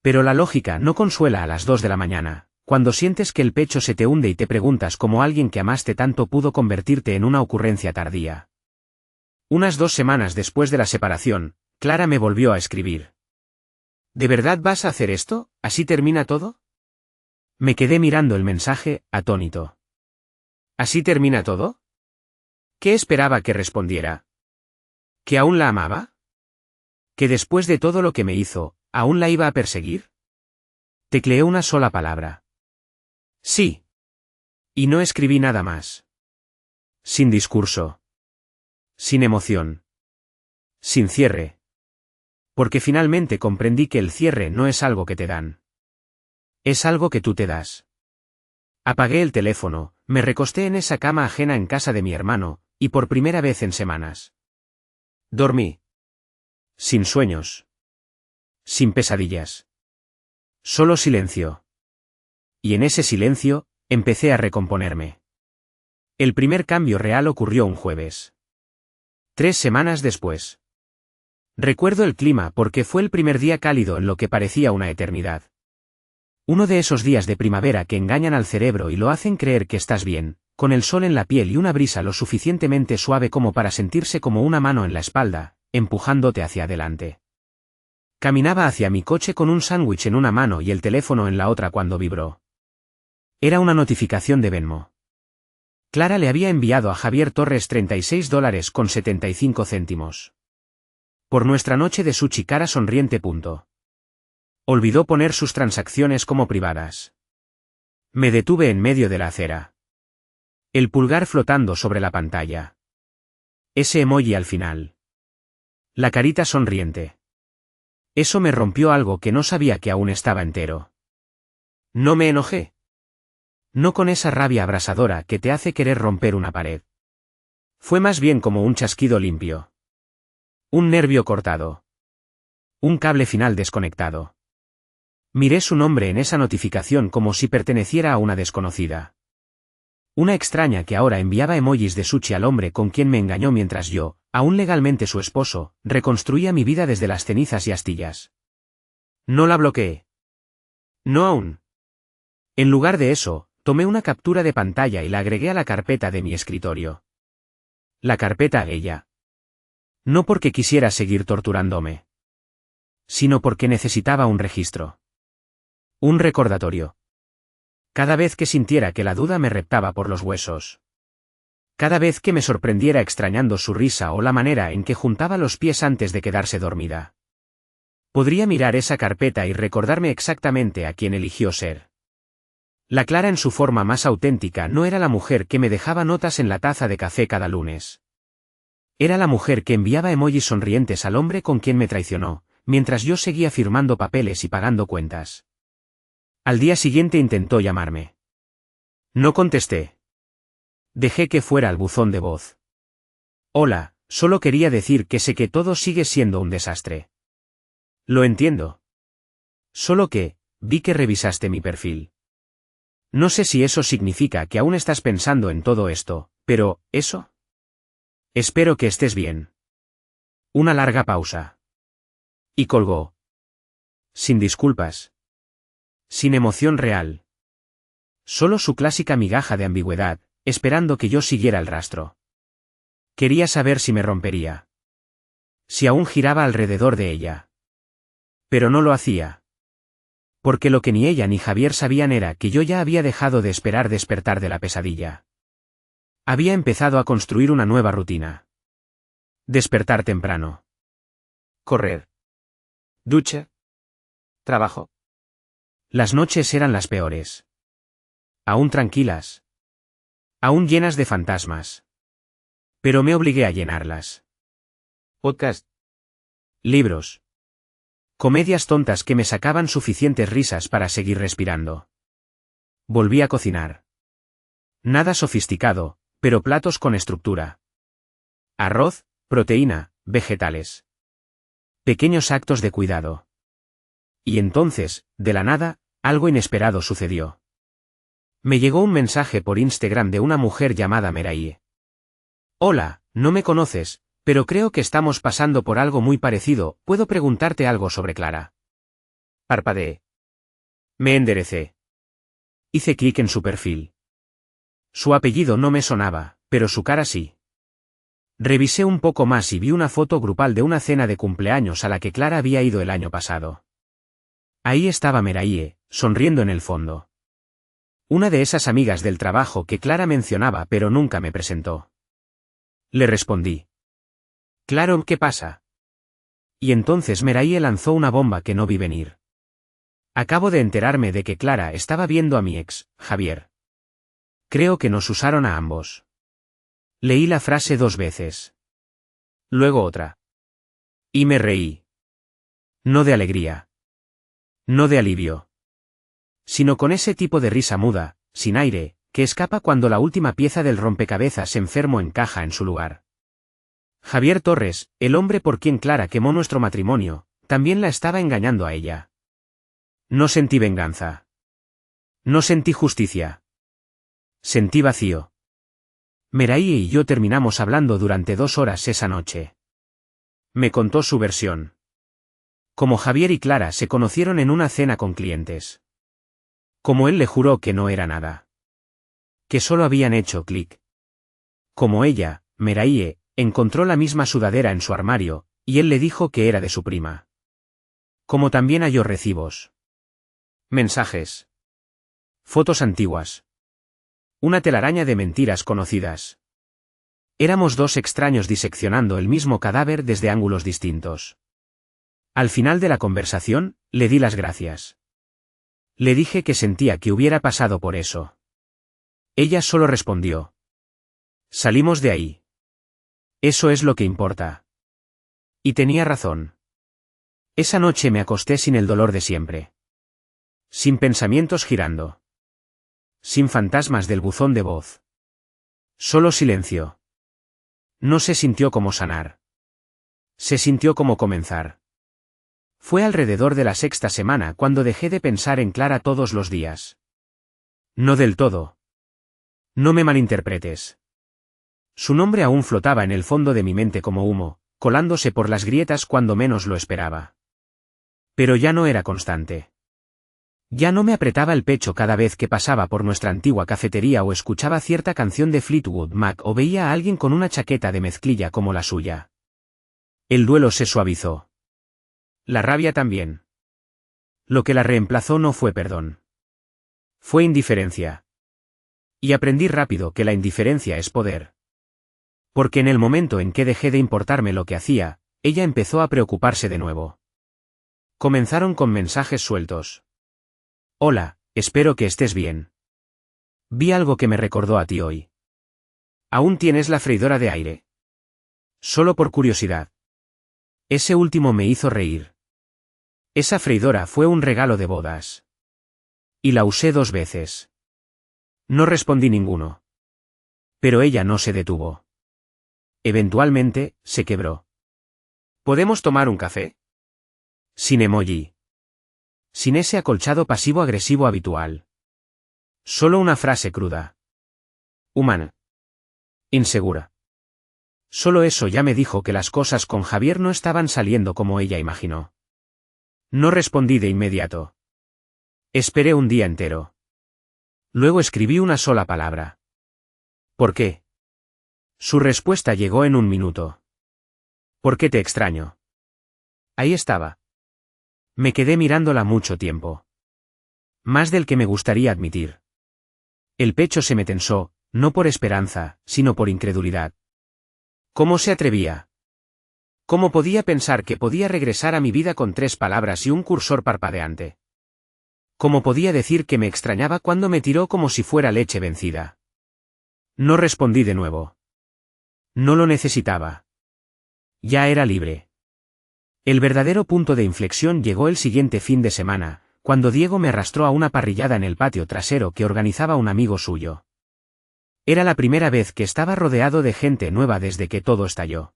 Pero la lógica no consuela a las 2 de la mañana, cuando sientes que el pecho se te hunde y te preguntas cómo alguien que amaste tanto pudo convertirte en una ocurrencia tardía. Unas 2 semanas después de la separación, Clara me volvió a escribir. ¿De verdad vas a hacer esto? ¿Así termina todo? Me quedé mirando el mensaje, atónito. ¿Así termina todo? ¿Qué esperaba que respondiera? ¿Que aún la amaba? ¿Que después de todo lo que me hizo, aún la iba a perseguir? Tecleé una sola palabra. Sí. Y no escribí nada más. Sin discurso. Sin emoción. Sin cierre. Porque finalmente comprendí que el cierre no es algo que te dan. Es algo que tú te das. Apagué el teléfono, me recosté en esa cama ajena en casa de mi hermano, y por primera vez en semanas. Dormí. Sin sueños. Sin pesadillas. Solo silencio. Y en ese silencio, empecé a recomponerme. El primer cambio real ocurrió un jueves. 3 semanas después. Recuerdo el clima porque fue el primer día cálido en lo que parecía una eternidad. Uno de esos días de primavera que engañan al cerebro y lo hacen creer que estás bien, con el sol en la piel y una brisa lo suficientemente suave como para sentirse como una mano en la espalda, empujándote hacia adelante. Caminaba hacia mi coche con un sándwich en una mano y el teléfono en la otra cuando vibró. Era una notificación de Venmo. Clara le había enviado a Javier Torres $36.75. Por nuestra noche de sushi cara sonriente. Olvidó poner sus transacciones como privadas. Me detuve en medio de la acera. El pulgar flotando sobre la pantalla. Ese emoji al final. La carita sonriente. Eso me rompió algo que no sabía que aún estaba entero. No me enojé. No con esa rabia abrasadora que te hace querer romper una pared. Fue más bien como un chasquido limpio. Un nervio cortado. Un cable final desconectado. Miré su nombre en esa notificación como si perteneciera a una desconocida. Una extraña que ahora enviaba emojis de sushi al hombre con quien me engañó mientras yo, aún legalmente su esposo, reconstruía mi vida desde las cenizas y astillas. No la bloqueé. No aún. En lugar de eso, tomé una captura de pantalla y la agregué a la carpeta de mi escritorio. La carpeta a ella. No porque quisiera seguir torturándome. Sino porque necesitaba un registro. Un recordatorio. Cada vez que sintiera que la duda me reptaba por los huesos. Cada vez que me sorprendiera extrañando su risa o la manera en que juntaba los pies antes de quedarse dormida. Podría mirar esa carpeta y recordarme exactamente a quién eligió ser. La Clara en su forma más auténtica no era la mujer que me dejaba notas en la taza de café cada lunes. Era la mujer que enviaba emojis sonrientes al hombre con quien me traicionó, mientras yo seguía firmando papeles y pagando cuentas. Al día siguiente intentó llamarme. No contesté. Dejé que fuera al buzón de voz. Hola, solo quería decir que sé que todo sigue siendo un desastre. Lo entiendo. Solo que, vi que revisaste mi perfil. No sé si eso significa que aún estás pensando en todo esto, pero, ¿eso? Espero que estés bien. Una larga pausa. Y colgó. Sin disculpas. Sin emoción real. Solo su clásica migaja de ambigüedad, esperando que yo siguiera el rastro. Quería saber si me rompería. Si aún giraba alrededor de ella. Pero no lo hacía. Porque lo que ni ella ni Javier sabían era que yo ya había dejado de esperar despertar de la pesadilla. Había empezado a construir una nueva rutina. Despertar temprano. Correr. Ducha. Trabajo. Las noches eran las peores. Aún tranquilas. Aún llenas de fantasmas. Pero me obligué a llenarlas. Podcast. Libros. Comedias tontas que me sacaban suficientes risas para seguir respirando. Volví a cocinar. Nada sofisticado, pero platos con estructura. Arroz, proteína, vegetales. Pequeños actos de cuidado. Y entonces, de la nada, algo inesperado sucedió. Me llegó un mensaje por Instagram de una mujer llamada Meraye. Hola, no me conoces, pero creo que estamos pasando por algo muy parecido. ¿Puedo preguntarte algo sobre Clara? Parpadeé. Me enderecé. Hice clic en su perfil. Su apellido no me sonaba, pero su cara sí. Revisé un poco más y vi una foto grupal de una cena de cumpleaños a la que Clara había ido el año pasado. Ahí estaba Meraye, sonriendo en el fondo. Una de esas amigas del trabajo que Clara mencionaba pero nunca me presentó. Le respondí. Claro, ¿qué pasa? Y entonces Meraye lanzó una bomba que no vi venir. Acabo de enterarme de que Clara estaba viendo a mi ex, Javier. Creo que nos usaron a ambos. Leí la frase 2 veces. Luego otra. Y me reí. No de alegría. No de alivio. Sino con ese tipo de risa muda, sin aire, que escapa cuando la última pieza del rompecabezas enfermo encaja en su lugar. Javier Torres, el hombre por quien Clara quemó nuestro matrimonio, también la estaba engañando a ella. No sentí venganza. No sentí justicia. Sentí vacío. Meraye y yo terminamos hablando durante 2 horas esa noche. Me contó su versión. Cómo Javier y Clara se conocieron en una cena con clientes. Como él le juró que no era nada. Que solo habían hecho clic. Como ella, Meraye, encontró la misma sudadera en su armario, y él le dijo que era de su prima. Como también halló recibos. Mensajes. Fotos antiguas. Una telaraña de mentiras conocidas. Éramos 2 extraños diseccionando el mismo cadáver desde ángulos distintos. Al final de la conversación, le di las gracias. Le dije que sentía que hubiera pasado por eso. Ella solo respondió. Salimos de ahí. Eso es lo que importa. Y tenía razón. Esa noche me acosté sin el dolor de siempre. Sin pensamientos girando. Sin fantasmas del buzón de voz. Solo silencio. No se sintió como sanar. Se sintió como comenzar. Fue alrededor de la 6ª semana cuando dejé de pensar en Clara todos los días. No del todo. No me malinterpretes. Su nombre aún flotaba en el fondo de mi mente como humo, colándose por las grietas cuando menos lo esperaba. Pero ya no era constante. Ya no me apretaba el pecho cada vez que pasaba por nuestra antigua cafetería o escuchaba cierta canción de Fleetwood Mac o veía a alguien con una chaqueta de mezclilla como la suya. El duelo se suavizó. La rabia también. Lo que la reemplazó no fue perdón. Fue indiferencia. Y aprendí rápido que la indiferencia es poder. Porque en el momento en que dejé de importarme lo que hacía, ella empezó a preocuparse de nuevo. Comenzaron con mensajes sueltos. Hola, espero que estés bien. Vi algo que me recordó a ti hoy. ¿Aún tienes la freidora de aire? Solo por curiosidad. Ese último me hizo reír. Esa freidora fue un regalo de bodas. Y la usé 2 veces. No respondí ninguno. Pero ella no se detuvo. Eventualmente, se quebró. ¿Podemos tomar un café? Sin emoji. Sin ese acolchado pasivo-agresivo habitual. Solo una frase cruda. Humana. Insegura. Solo eso ya me dijo que las cosas con Javier no estaban saliendo como ella imaginó. No respondí de inmediato. Esperé un día entero. Luego escribí una sola palabra. ¿Por qué? Su respuesta llegó en un minuto. ¿Por qué te extraño? Ahí estaba. Me quedé mirándola mucho tiempo. Más del que me gustaría admitir. El pecho se me tensó, no por esperanza, sino por incredulidad. ¿Cómo se atrevía? ¿Cómo podía pensar que podía regresar a mi vida con 3 palabras y un cursor parpadeante? ¿Cómo podía decir que me extrañaba cuando me tiró como si fuera leche vencida? No respondí de nuevo. No lo necesitaba. Ya era libre. El verdadero punto de inflexión llegó el siguiente fin de semana, cuando Diego me arrastró a una parrillada en el patio trasero que organizaba un amigo suyo. Era la primera vez que estaba rodeado de gente nueva desde que todo estalló.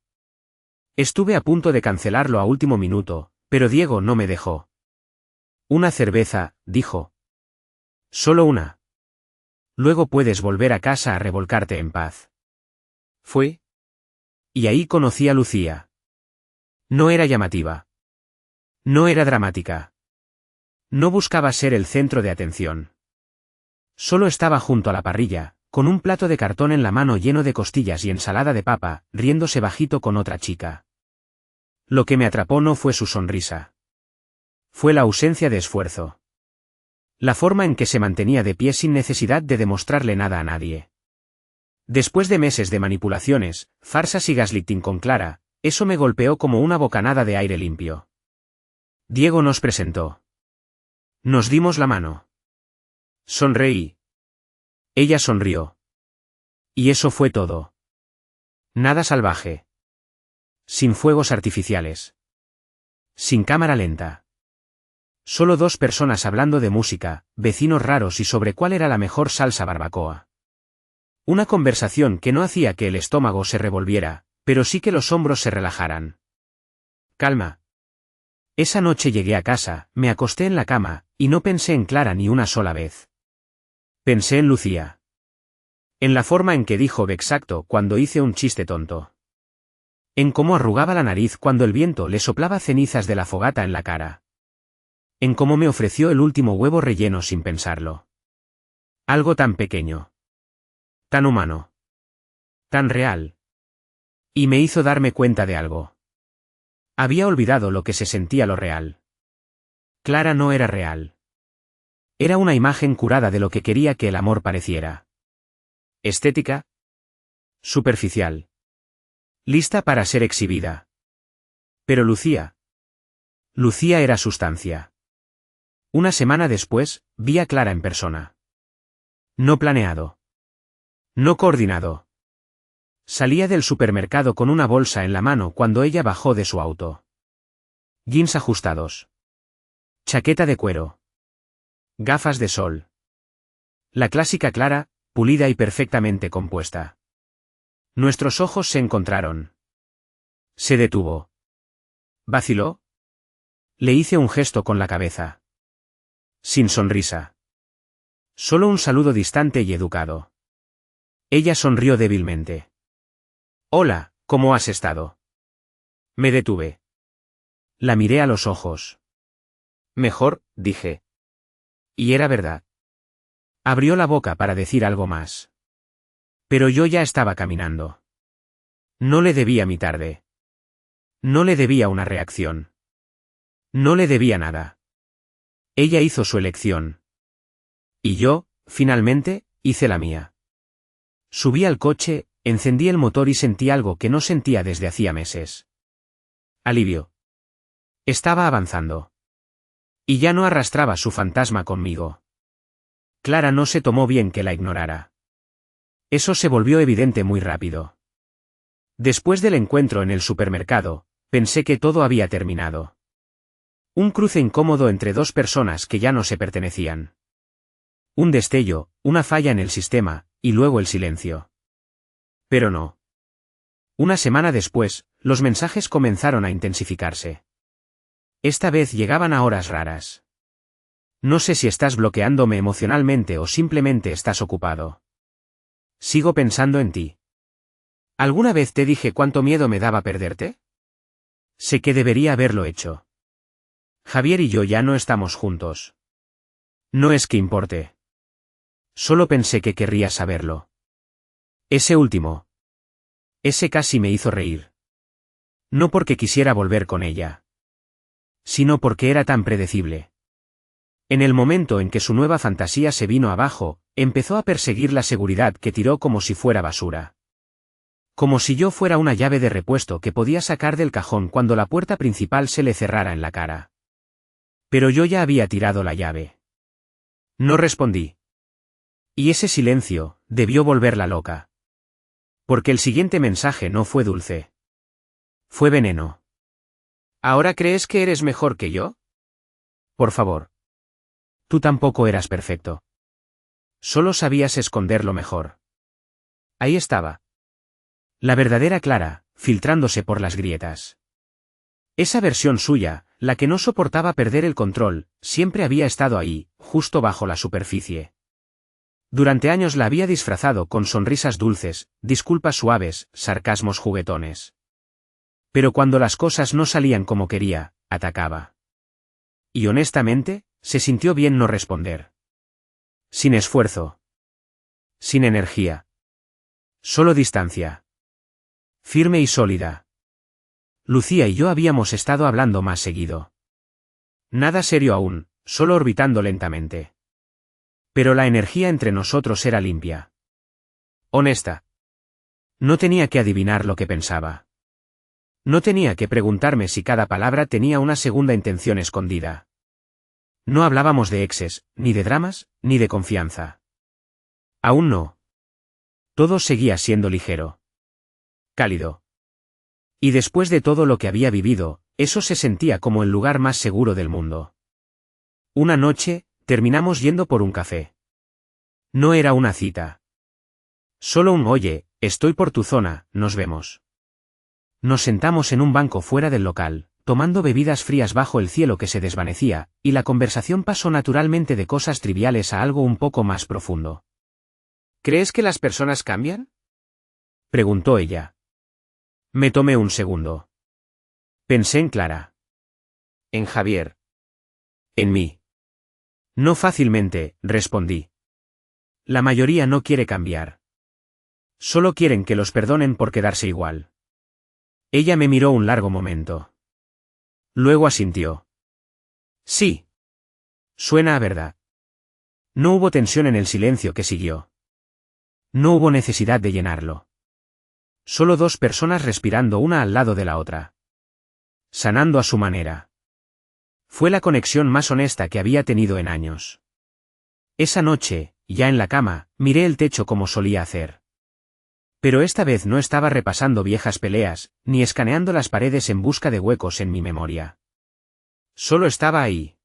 Estuve a punto de cancelarlo a último minuto, pero Diego no me dejó. Una cerveza, dijo. Solo una. Luego puedes volver a casa a revolcarte en paz. Fue. Y ahí conocí a Lucía. No era llamativa. No era dramática. No buscaba ser el centro de atención. Solo estaba junto a la parrilla, con un plato de cartón en la mano lleno de costillas y ensalada de papa, riéndose bajito con otra chica. Lo que me atrapó no fue su sonrisa. Fue la ausencia de esfuerzo. La forma en que se mantenía de pie sin necesidad de demostrarle nada a nadie. Después de meses de manipulaciones, farsas y gaslighting con Clara, eso me golpeó como una bocanada de aire limpio. Diego nos presentó. Nos dimos la mano. Sonreí. Ella sonrió. Y eso fue todo. Nada salvaje. Sin fuegos artificiales. Sin cámara lenta. Solo 2 personas hablando de música, vecinos raros y sobre cuál era la mejor salsa barbacoa. Una conversación que no hacía que el estómago se revolviera, pero sí que los hombros se relajaran. Calma. Esa noche llegué a casa, me acosté en la cama, y no pensé en Clara ni una sola vez. Pensé en Lucía. En la forma en que dijo exacto cuando hice un chiste tonto. En cómo arrugaba la nariz cuando el viento le soplaba cenizas de la fogata en la cara. En cómo me ofreció el último huevo relleno sin pensarlo. Algo tan pequeño. Tan humano. Tan real. Y me hizo darme cuenta de algo. Había olvidado lo que se sentía lo real. Clara no era real. Era una imagen curada de lo que quería que el amor pareciera. Estética. Superficial. Lista para ser exhibida. Pero Lucía. Lucía era sustancia. Una semana después, vi a Clara en persona. No planeado. No coordinado. Salía del supermercado con una bolsa en la mano cuando ella bajó de su auto. Jeans ajustados. Chaqueta de cuero. Gafas de sol. La clásica Clara, pulida y perfectamente compuesta. Nuestros ojos se encontraron. Se detuvo. ¿Vaciló? Le hice un gesto con la cabeza. Sin sonrisa. Solo un saludo distante y educado. Ella sonrió débilmente. Hola, ¿cómo has estado? Me detuve. La miré a los ojos. Mejor, dije. Y era verdad. Abrió la boca para decir algo más. Pero yo ya estaba caminando. No le debía mi tarde. No le debía una reacción. No le debía nada. Ella hizo su elección. Y yo, finalmente, hice la mía. Subí al coche, encendí el motor y sentí algo que no sentía desde hacía meses. Alivio. Estaba avanzando. Y ya no arrastraba su fantasma conmigo. Clara no se tomó bien que la ignorara. Eso se volvió evidente muy rápido. Después del encuentro en el supermercado, pensé que todo había terminado. Un cruce incómodo entre 2 personas que ya no se pertenecían. Un destello, una falla en el sistema, y luego el silencio. Pero no. Una semana después, los mensajes comenzaron a intensificarse. Esta vez llegaban a horas raras. No sé si estás bloqueándome emocionalmente o simplemente estás ocupado. Sigo pensando en ti. ¿Alguna vez te dije cuánto miedo me daba perderte? Sé que debería haberlo hecho. Javier y yo ya no estamos juntos. No es que importe. Solo pensé que querría saberlo. Ese último. Ese casi me hizo reír. No porque quisiera volver con ella, sino porque era tan predecible. En el momento en que su nueva fantasía se vino abajo, empezó a perseguir la seguridad que tiró como si fuera basura. Como si yo fuera una llave de repuesto que podía sacar del cajón cuando la puerta principal se le cerrara en la cara. Pero yo ya había tirado la llave. No respondí. Y ese silencio debió volverla loca. Porque el siguiente mensaje no fue dulce. Fue veneno. ¿Ahora crees que eres mejor que yo? Por favor. Tú tampoco eras perfecto. Solo sabías esconderlo mejor. Ahí estaba. La verdadera Clara, filtrándose por las grietas. Esa versión suya, la que no soportaba perder el control, siempre había estado ahí, justo bajo la superficie. Durante años la había disfrazado con sonrisas dulces, disculpas suaves, sarcasmos juguetones. Pero cuando las cosas no salían como quería, atacaba. Y honestamente, se sintió bien no responder. Sin esfuerzo. Sin energía. Solo distancia. Firme y sólida. Lucía y yo habíamos estado hablando más seguido. Nada serio aún, solo orbitando lentamente. Pero la energía entre nosotros era limpia. Honesta. No tenía que adivinar lo que pensaba. No tenía que preguntarme si cada palabra tenía una segunda intención escondida. No hablábamos de exes, ni de dramas, ni de confianza. Aún no. Todo seguía siendo ligero. Cálido. Y después de todo lo que había vivido, eso se sentía como el lugar más seguro del mundo. Una noche, terminamos yendo por un café. No era una cita. Solo un oye, estoy por tu zona, nos vemos. Nos sentamos en un banco fuera del local, tomando bebidas frías bajo el cielo que se desvanecía, y la conversación pasó naturalmente de cosas triviales a algo un poco más profundo. ¿Crees que las personas cambian? Preguntó ella. Me tomé un segundo. Pensé en Clara. En Javier. En mí. No fácilmente, respondí. La mayoría no quiere cambiar. Solo quieren que los perdonen por quedarse igual. Ella me miró un largo momento. Luego asintió. Sí. Suena a verdad. No hubo tensión en el silencio que siguió. No hubo necesidad de llenarlo. Solo dos personas respirando una al lado de la otra. Sanando a su manera. Fue la conexión más honesta que había tenido en años. Esa noche, ya en la cama, miré el techo como solía hacer. Pero esta vez no estaba repasando viejas peleas, ni escaneando las paredes en busca de huecos en mi memoria. Solo estaba ahí.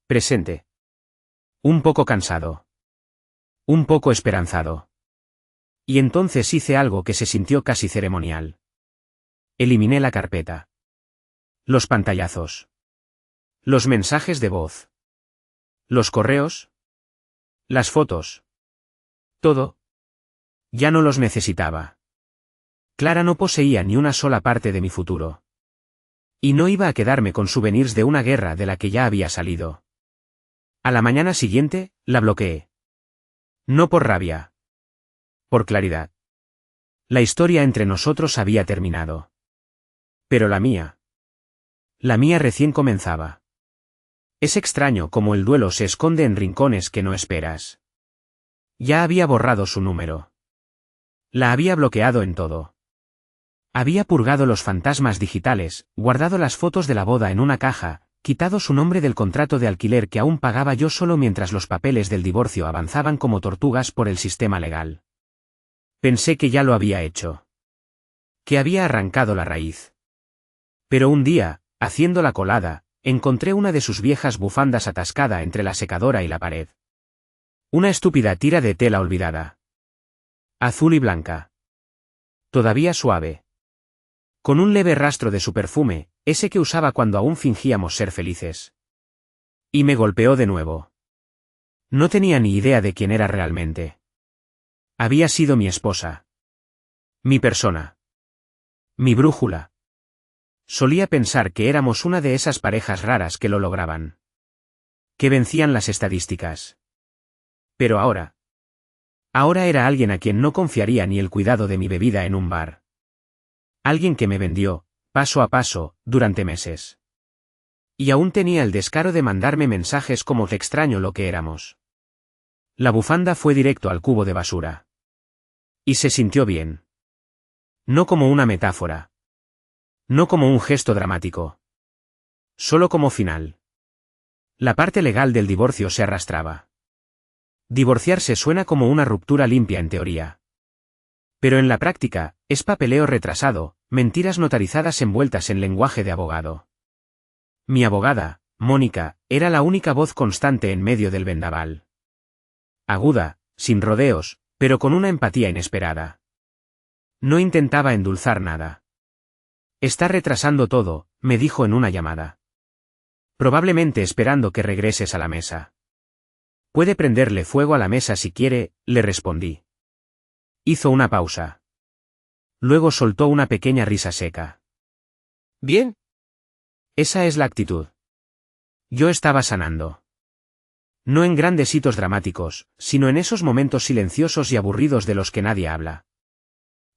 Presente. Un poco cansado. Un poco esperanzado. Y entonces hice algo que se sintió casi ceremonial. Eliminé la carpeta. Los pantallazos. Los mensajes de voz. Los correos. Las fotos. Todo. Ya no los necesitaba. Clara no poseía ni una sola parte de mi futuro. Y no iba a quedarme con souvenirs de una guerra de la que ya había salido. A la mañana siguiente, la bloqueé. No por rabia. Por claridad. La historia entre nosotros había terminado. Pero la mía. La mía recién comenzaba. Es extraño cómo el duelo se esconde en rincones que no esperas. Ya había borrado su número. La había bloqueado en todo. Había purgado los fantasmas digitales, guardado las fotos de la boda en una caja, quitado su nombre del contrato de alquiler que aún pagaba yo solo mientras los papeles del divorcio avanzaban como tortugas por el sistema legal. Pensé que ya lo había hecho. Que había arrancado la raíz. Pero un día, haciendo la colada, encontré una de sus viejas bufandas atascada entre la secadora y la pared. Una estúpida tira de tela olvidada. Azul y blanca. Todavía suave. Con un leve rastro de su perfume, ese que usaba cuando aún fingíamos ser felices. Y me golpeó de nuevo. No tenía ni idea de quién era realmente. Había sido mi esposa. Mi persona. Mi brújula. Solía pensar que éramos una de esas parejas raras que lo lograban. Que vencían las estadísticas. Pero ahora era alguien a quien no confiaría ni el cuidado de mi bebida en un bar. Alguien que me vendió, paso a paso, durante meses. Y aún tenía el descaro de mandarme mensajes como te extraño lo que éramos. La bufanda fue directo al cubo de basura. Y se sintió bien. No como una metáfora. No como un gesto dramático. Solo como final. La parte legal del divorcio se arrastraba. Divorciarse suena como una ruptura limpia en teoría. Pero en la práctica, es papeleo retrasado, mentiras notarizadas envueltas en lenguaje de abogado. Mi abogada, Mónica, era la única voz constante en medio del vendaval. Aguda, sin rodeos, pero con una empatía inesperada. No intentaba endulzar nada. Está retrasando todo, me dijo en una llamada. Probablemente esperando que regreses a la mesa. Puede prenderle fuego a la mesa si quiere, le respondí. Hizo una pausa. Luego soltó una pequeña risa seca. Bien. Esa es la actitud. Yo estaba sanando. No en grandes hitos dramáticos, sino en esos momentos silenciosos y aburridos de los que nadie habla.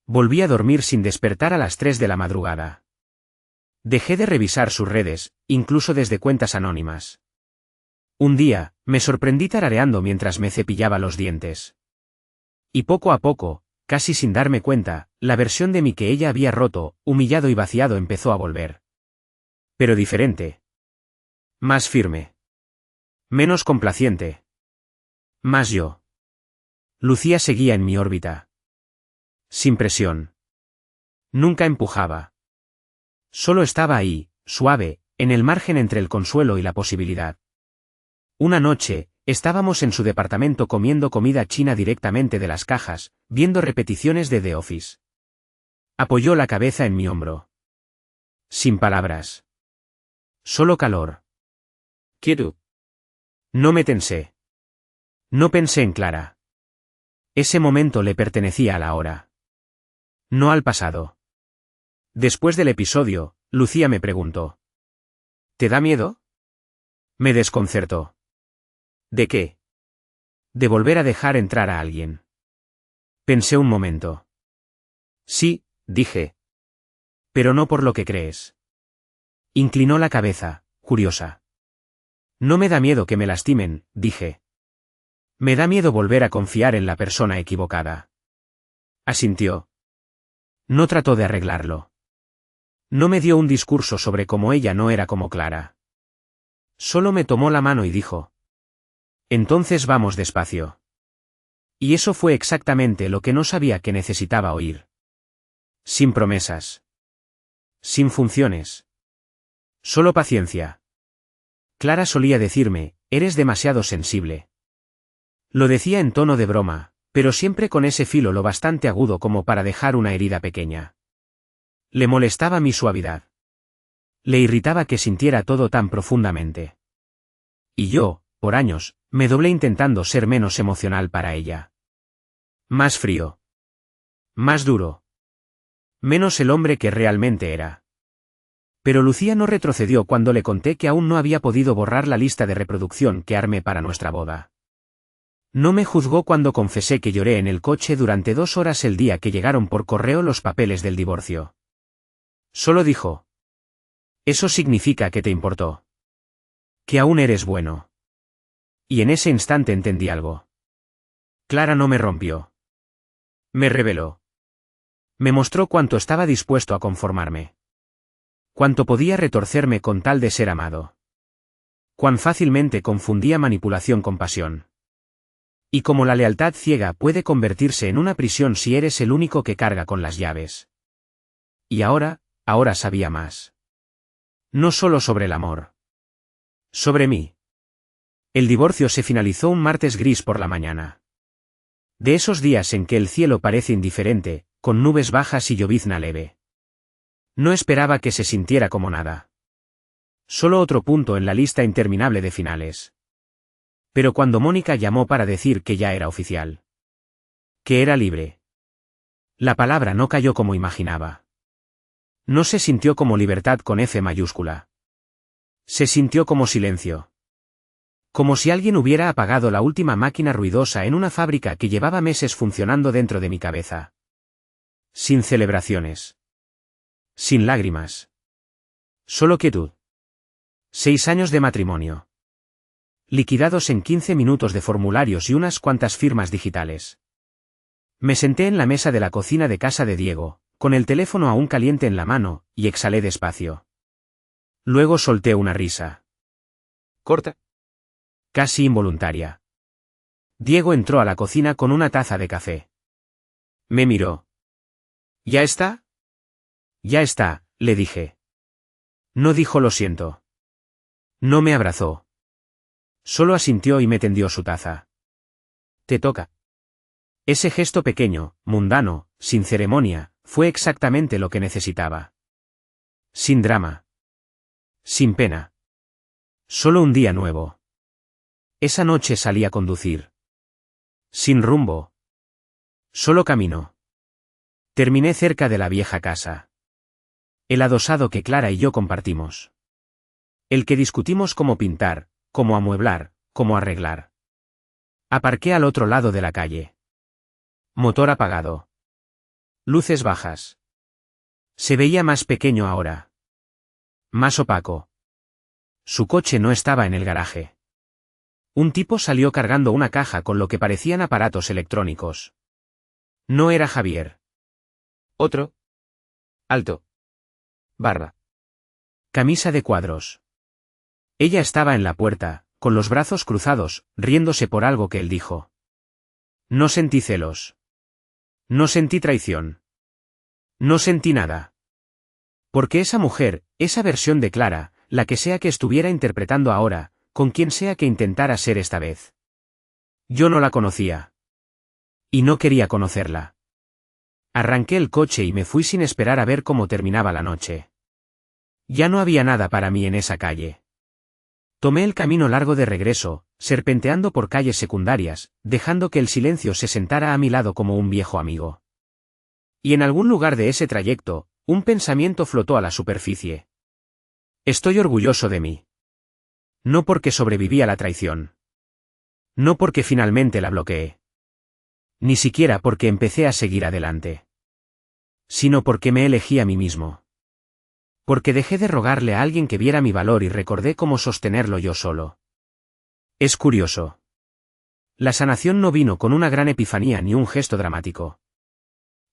Volví a dormir sin despertar a las 3 de la madrugada. Dejé de revisar sus redes, incluso desde cuentas anónimas. Un día, me sorprendí tarareando mientras me cepillaba los dientes. Y poco a poco, casi sin darme cuenta, la versión de mí que ella había roto, humillado y vaciado empezó a volver. Pero diferente. Más firme. Menos complaciente. Más yo. Lucía seguía en mi órbita. Sin presión. Nunca empujaba. Solo estaba ahí, suave, en el margen entre el consuelo y la posibilidad. Una noche, estábamos en su departamento comiendo comida china directamente de las cajas, viendo repeticiones de The Office. Apoyó la cabeza en mi hombro. Sin palabras. Solo calor. Quiero. No me tensé. No pensé en Clara. Ese momento le pertenecía a la hora. No al pasado. Después del episodio, Lucía me preguntó. ¿Te da miedo? Me desconcertó. ¿De qué? De volver a dejar entrar a alguien. Pensé un momento. Sí, dije. Pero no por lo que crees. Inclinó la cabeza, curiosa. No me da miedo que me lastimen, dije. Me da miedo volver a confiar en la persona equivocada. Asintió. No trató de arreglarlo. No me dio un discurso sobre cómo ella no era como Clara. Solo me tomó la mano y dijo. Entonces vamos despacio. Y eso fue exactamente lo que no sabía que necesitaba oír. Sin promesas. Sin funciones. Solo paciencia. Clara solía decirme, eres demasiado sensible. Lo decía en tono de broma, pero siempre con ese filo lo bastante agudo como para dejar una herida pequeña. Le molestaba mi suavidad. Le irritaba que sintiera todo tan profundamente. Y yo, por años, me doblé intentando ser menos emocional para ella. Más frío. Más duro. Menos el hombre que realmente era. Pero Lucía no retrocedió cuando le conté que aún no había podido borrar la lista de reproducción que armé para nuestra boda. No me juzgó cuando confesé que lloré en el coche durante 2 horas el día que llegaron por correo los papeles del divorcio. Solo dijo. Eso significa que te importó. Que aún eres bueno. Y en ese instante entendí algo. Clara no me rompió. Me reveló. Me mostró cuánto estaba dispuesto a conformarme. Cuánto podía retorcerme con tal de ser amado. Cuán fácilmente confundía manipulación con pasión. Y cómo la lealtad ciega puede convertirse en una prisión si eres el único que carga con las llaves. Y ahora sabía más. No solo sobre el amor. Sobre mí. El divorcio se finalizó un martes gris por la mañana. De esos días en que el cielo parece indiferente, con nubes bajas y llovizna leve. No esperaba que se sintiera como nada. Solo otro punto en la lista interminable de finales. Pero cuando Mónica llamó para decir que ya era oficial. Que era libre. La palabra no cayó como imaginaba. No se sintió como libertad con F mayúscula. Se sintió como silencio. Como si alguien hubiera apagado la última máquina ruidosa en una fábrica que llevaba meses funcionando dentro de mi cabeza. Sin celebraciones. Sin lágrimas. Solo quietud. 6 años de matrimonio. Liquidados en 15 minutos de formularios y unas cuantas firmas digitales. Me senté en la mesa de la cocina de casa de Diego, con el teléfono aún caliente en la mano, y exhalé despacio. Luego solté una risa. Corta. Casi involuntaria. Diego entró a la cocina con una taza de café. Me miró. ¿Ya está? Ya está, le dije. No dijo lo siento. No me abrazó. Solo asintió y me tendió su taza. Te toca. Ese gesto pequeño, mundano, sin ceremonia, fue exactamente lo que necesitaba. Sin drama. Sin pena. Solo un día nuevo. Esa noche salí a conducir. Sin rumbo. Solo camino. Terminé cerca de la vieja casa. El adosado que Clara y yo compartimos. El que discutimos cómo pintar, cómo amueblar, cómo arreglar. Aparqué al otro lado de la calle. Motor apagado. Luces bajas. Se veía más pequeño ahora. Más opaco. Su coche no estaba en el garaje. Un tipo salió cargando una caja con lo que parecían aparatos electrónicos. No era Javier. Otro. Alto. Barba. Camisa de cuadros. Ella estaba en la puerta, con los brazos cruzados, riéndose por algo que él dijo. No sentí celos. No sentí traición. No sentí nada. Porque esa mujer, esa versión de Clara, la que sea que estuviera interpretando ahora, con quien sea que intentara ser esta vez. Yo no la conocía. Y no quería conocerla. Arranqué el coche y me fui sin esperar a ver cómo terminaba la noche. Ya no había nada para mí en esa calle. Tomé el camino largo de regreso, serpenteando por calles secundarias, dejando que el silencio se sentara a mi lado como un viejo amigo. Y en algún lugar de ese trayecto, un pensamiento flotó a la superficie. Estoy orgulloso de mí. No porque sobreviví a la traición. No porque finalmente la bloqueé. Ni siquiera porque empecé a seguir adelante. Sino porque me elegí a mí mismo. Porque dejé de rogarle a alguien que viera mi valor y recordé cómo sostenerlo yo solo. Es curioso. La sanación no vino con una gran epifanía ni un gesto dramático.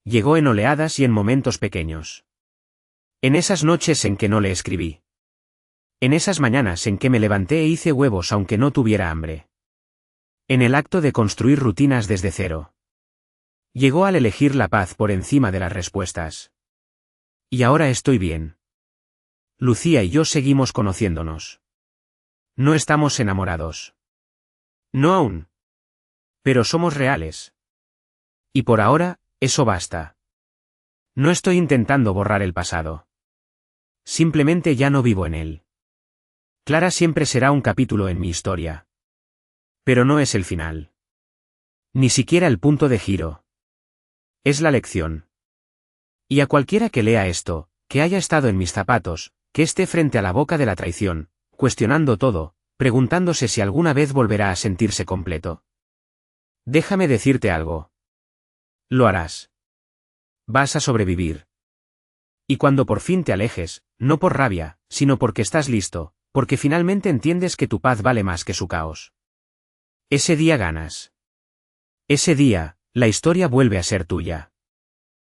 Llegó en oleadas y en momentos pequeños. En esas noches en que no le escribí. En esas mañanas en que me levanté e hice huevos aunque no tuviera hambre. En el acto de construir rutinas desde cero. Llegó al elegir la paz por encima de las respuestas. Y ahora estoy bien. Lucía y yo seguimos conociéndonos. No estamos enamorados. No aún. Pero somos reales. Y por ahora, eso basta. No estoy intentando borrar el pasado. Simplemente ya no vivo en él. Clara siempre será un capítulo en mi historia. Pero no es el final. Ni siquiera el punto de giro. Es la lección. Y a cualquiera que lea esto, que haya estado en mis zapatos, que esté frente a la boca de la traición, cuestionando todo, preguntándose si alguna vez volverá a sentirse completo. Déjame decirte algo. Lo harás. Vas a sobrevivir. Y cuando por fin te alejes, no por rabia, sino porque estás listo, porque finalmente entiendes que tu paz vale más que su caos. Ese día ganas. Ese día, la historia vuelve a ser tuya.